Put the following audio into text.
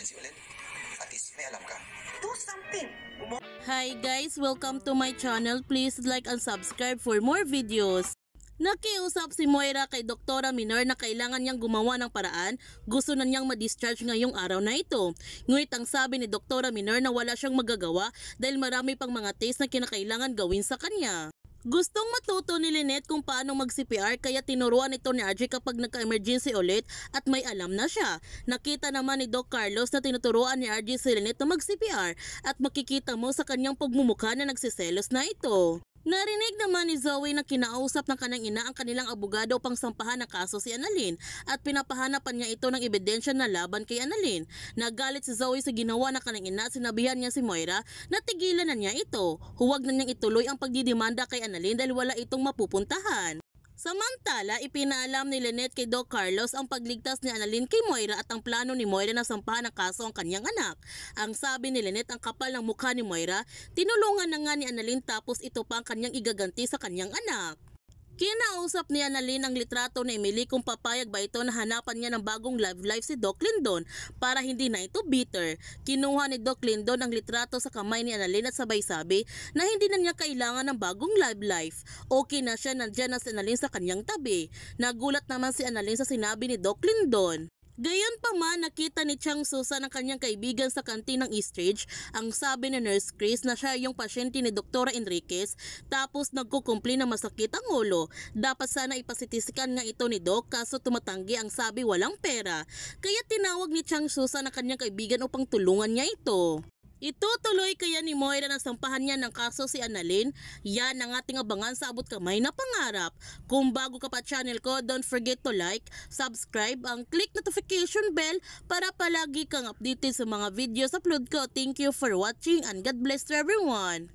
emergency ulit. At least may alam ka. Do something. Hi guys, welcome to my channel. Please like and subscribe for more videos. Nakiusap si Moira kay Doktora Minor na kailangan niyang gumawa ng paraan, gusto na niyang ma-discharge ngayong araw na ito. Ngunit ang sabi ni Doktora Minor na wala siyang magagawa dahil marami pang mga test na kinakailangan gawin sa kanya. Gustong matuto ni Lynette kung paano mag-CPR kaya tinuruan ito ni RJ kapag nagka-emergency ulit at may alam na siya. Nakita naman ni Doc Carlos na tinuturuan ni RJ si Lynette na mag-CPR at makikita mo sa kanyang pagmumukha na nagsiselos na ito. Narinig naman ni Zoe na kinausap ng kanyang ina ang kanilang abogado upang sampahan ng kaso si Annalyn at pinapahanapan niya ito ng ebidensya na laban kay Annalyn. Nagalit si Zoe sa ginawa ng kanyang ina at sinabihan niya si Moira na tigilan na niya ito. Huwag na niyang ituloy ang pagdidemanda kay Annalyn dahil wala itong mapupuntahan. Samantala, ipinaalam ni Lynette kay Doc Carlos ang pagligtas ni Annalyn kay Moira at ang plano ni Moira na sampahan ng kaso ang kanyang anak. Ang sabi ni Lynette, ang kapal ng mukha ni Moira, tinulungan na nga ni Annalyn tapos ito pa ang kanyang igaganti sa kanyang anak. Kinausap ni Annalyn ang litrato ni Emily kung papayag ba ito na hanapan niya ng bagong love life si Doc Lindon para hindi na ito bitter. Kinuha ni Doc Lindon ang litrato sa kamay ni Annalyn at sabay sabi na hindi na niya kailangan ng bagong love life. Okay na siya, nandiyan na si Annalyn sa kanyang tabi. Nagulat naman si Annalyn sa sinabi ni Doc Lindon. Gayon pa man, nakita ni Chang Susan ang kanyang kaibigan sa kantin ng Eastridge. Ang sabi ni Nurse Chris na siya yung pasyente ni Dr. Enriquez tapos nagkukumpli na masakit ang ulo. Dapat sana ipasitisikan nga ito ni Doc kaso tumatanggi ang sabi walang pera. Kaya tinawag ni Chang Susan ang kanyang kaibigan upang tulungan niya ito. Itutuloy kaya ni Moira na sampahan niya ng kaso si Annalyn? Yan ang ating abangan sa abot kamay na pangarap. Kung bago ka pa channel ko, don't forget to like, subscribe, ang click notification bell para palagi kang updated sa mga videos upload ko. Thank you for watching and God bless to everyone.